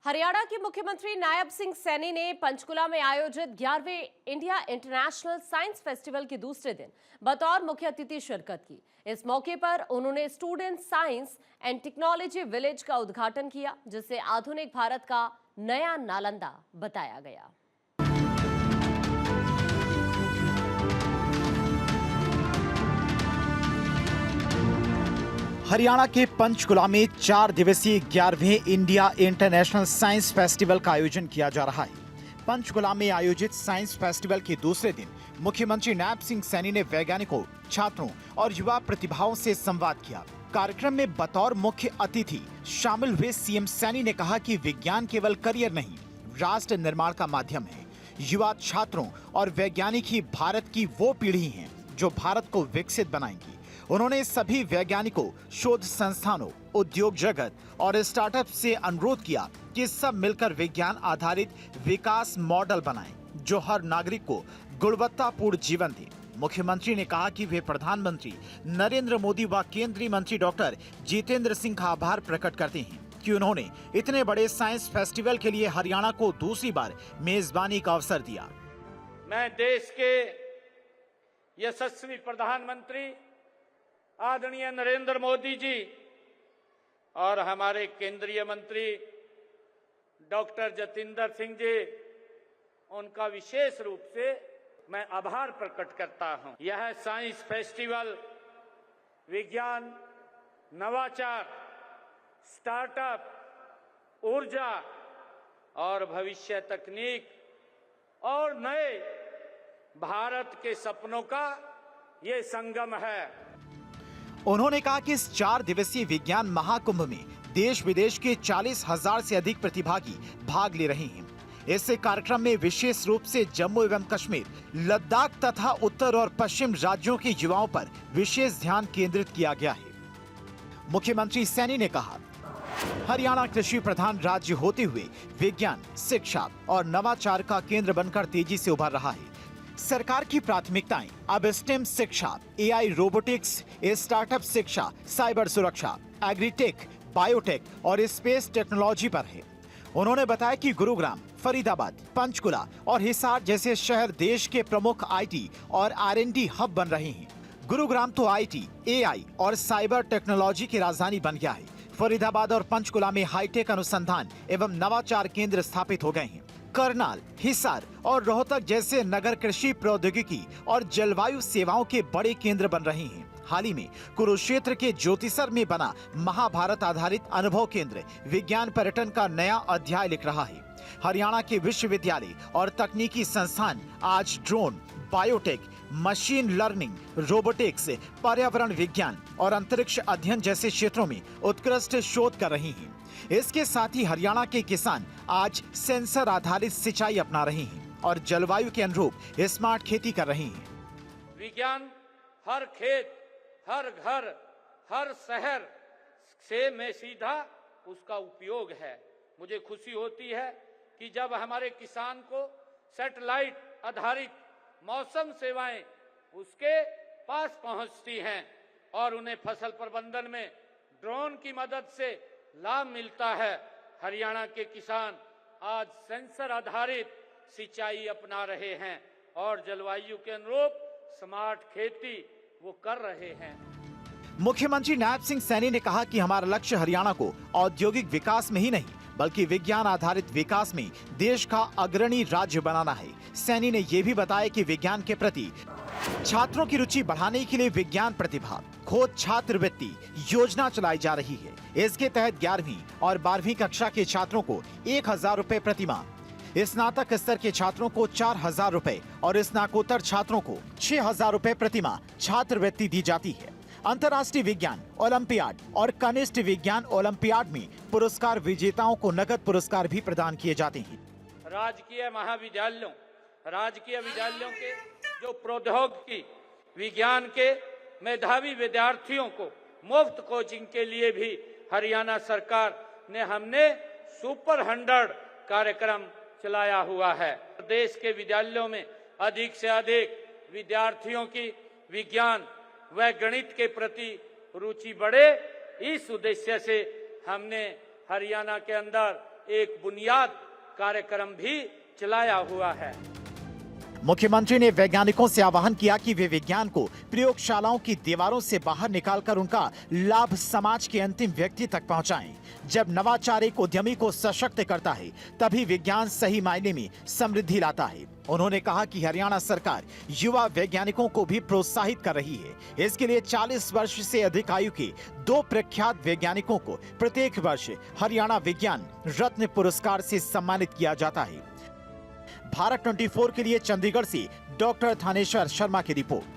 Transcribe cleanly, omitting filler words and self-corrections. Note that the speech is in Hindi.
हरियाणा के मुख्यमंत्री नायब सिंह सैनी ने पंचकुला में आयोजित 11वें इंडिया इंटरनेशनल साइंस फेस्टिवल के दूसरे दिन बतौर मुख्य अतिथि शिरकत की। इस मौके पर उन्होंने student science and technology village का उद्घाटन किया, जिसे आधुनिक भारत का नया नालंदा बताया गया। हरियाणा के पंचकुला में 4 दिवसीय 11वें इंडिया इंटरनेशनल साइंस फेस्टिवल का आयोजन किया जा रहा है। पंचकुला में आयोजित साइंस फेस्टिवल के दूसरे दिन मुख्यमंत्री नायब सिंह सैनी ने वैज्ञानिकों, छात्रों और युवा प्रतिभाओं से संवाद किया। कार्यक्रम में बतौर मुख्य अतिथि शामिल हुए सीएम सैनी ने कहा कि विज्ञान केवल करियर नहीं, राष्ट्र निर्माण का माध्यम है। युवा छात्रों और वैज्ञानिक ही भारत की वो पीढ़ी है जो भारत को विकसित बनाएंगी। उन्होंने सभी वैज्ञानिकों, शोध संस्थानों, उद्योग जगत और स्टार्टअप से अनुरोध किया कि सब मिलकर विज्ञान आधारित विकास मॉडल बनाएं, जो हर नागरिक को गुणवत्तापूर्ण जीवन दे। मुख्यमंत्री ने कहा कि वे प्रधानमंत्री नरेंद्र मोदी व केंद्रीय मंत्री डॉक्टर जितेंद्र सिंह का आभार प्रकट करते हैं कि उन्होंने इतने बड़े साइंस फेस्टिवल के लिए हरियाणा को दूसरी बार मेजबानी का अवसर दिया। मैं देश के यशस्वी प्रधानमंत्री आदरणीय नरेंद्र मोदी जी और हमारे केंद्रीय मंत्री डॉक्टर जितेंद्र सिंह जी, उनका विशेष रूप से मैं आभार प्रकट करता हूं। यह साइंस फेस्टिवल विज्ञान, नवाचार, स्टार्टअप, ऊर्जा और भविष्य तकनीक और नए भारत के सपनों का ये संगम है। उन्होंने कहा कि इस 4 दिवसीय विज्ञान महाकुंभ में देश विदेश के 40,000 से अधिक प्रतिभागी भाग ले रहे हैं। इस कार्यक्रम में विशेष रूप से जम्मू एवं कश्मीर, लद्दाख तथा उत्तर और पश्चिम राज्यों के युवाओं पर विशेष ध्यान केंद्रित किया गया है। मुख्यमंत्री सैनी ने कहा, हरियाणा कृषि प्रधान राज्य होते हुए विज्ञान, शिक्षा और नवाचार का केंद्र बनकर तेजी से उभर रहा है। सरकार की प्राथमिकताएं अब स्टेम शिक्षा, एआई, रोबोटिक्स, स्टार्टअप शिक्षा, साइबर सुरक्षा, एग्रीटेक, बायोटेक और स्पेस टेक्नोलॉजी पर है। उन्होंने बताया कि गुरुग्राम, फरीदाबाद, पंचकुला और हिसार जैसे शहर देश के प्रमुख आईटी और आरएनडी हब बन रहे हैं। गुरुग्राम तो आईटी, एआई और साइबर टेक्नोलॉजी की राजधानी बन गया है। फरीदाबाद और पंचकुला में हाईटेक अनुसंधान एवं नवाचार केंद्र स्थापित हो गए हैं। करनाल, हिसार और रोहतक जैसे नगर कृषि प्रौद्योगिकी और जलवायु सेवाओं के बड़े केंद्र बन रहे हैं। हाल ही में कुरुक्षेत्र के ज्योतिसर में बना महाभारत आधारित अनुभव केंद्र विज्ञान पर्यटन का नया अध्याय लिख रहा है। हरियाणा के विश्वविद्यालय और तकनीकी संस्थान आज drone, biotech, machine learning, robotics, पर्यावरण विज्ञान और अंतरिक्ष अध्ययन जैसे क्षेत्रों में उत्कृष्ट शोध कर रही हैं। इसके साथ ही हरियाणा के किसान आज सेंसर आधारित सिंचाई अपना रहे हैं और जलवायु के अनुरूप स्मार्ट खेती कर रहे हैं। विज्ञान हर खेत, हर घर, हर शहर से में सीधा उसका उपयोग है। मुझे खुशी होती है कि जब हमारे किसान को सैटेलाइट आधारित मौसम सेवाएं उसके पास पहुंचती हैं और उन्हें फसल प्रबंधन में ड्रोन की मदद से लाभ मिलता है। हरियाणा के किसान आज सेंसर आधारित सिंचाई अपना रहे हैं और जलवायु के अनुरूप स्मार्ट खेती वो कर रहे हैं। मुख्यमंत्री नायब सिंह सैनी ने कहा कि हमारा लक्ष्य हरियाणा को औद्योगिक विकास में ही नहीं बल्कि विज्ञान आधारित विकास में देश का अग्रणी राज्य बनाना है। सैनी ने ये भी बताया कि विज्ञान के प्रति छात्रों की रुचि बढ़ाने के लिए विज्ञान प्रतिभा खोज छात्रवृत्ति योजना चलाई जा रही है। इसके तहत 11वीं और 12वीं कक्षा के छात्रों को 1,000 रुपए प्रतिमाह, स्नातक स्तर के छात्रों को 4,000 रुपए और स्नातकोत्तर छात्रों को 6,000 रुपए प्रतिमाह छात्रवृत्ति दी जाती है। अंतर्राष्ट्रीय विज्ञान ओलंपियाड और कनिष्ठ विज्ञान ओलंपियाड में पुरस्कार विजेताओं को नकद पुरस्कार भी प्रदान किए जाते हैं। राजकीय महाविद्यालयों, राजकीय विद्यालयों के जो प्रौद्योगिकी विज्ञान के मेधावी विद्यार्थियों को मुफ्त कोचिंग के लिए भी हरियाणा सरकार ने हमने सुपर 100 कार्यक्रम चलाया हुआ है। देश के विद्यालयों में अधिक से अधिक विद्यार्थियों की विज्ञान व गणित के प्रति रुचि बढ़े, इस उद्देश्य से हमने हरियाणा के अंदर एक बुनियाद कार्यक्रम भी चलाया हुआ है। मुख्यमंत्री ने वैज्ञानिकों से आह्वान किया कि वे विज्ञान को प्रयोगशालाओं की दीवारों से बाहर निकालकर उनका लाभ समाज के अंतिम व्यक्ति तक पहुंचाएं। जब नवाचार एक उद्यमी को सशक्त करता है, तभी विज्ञान सही मायने में समृद्धि लाता है। उन्होंने कहा कि हरियाणा सरकार युवा वैज्ञानिकों को भी प्रोत्साहित कर रही है। इसके लिए 40 वर्ष से अधिक आयु के 2 प्रख्यात वैज्ञानिकों को प्रत्येक वर्ष हरियाणा विज्ञान रत्न पुरस्कार से सम्मानित किया जाता है। भारत 24 के लिए चंडीगढ़ से डॉक्टर थानेश्वर शर्मा की रिपोर्ट।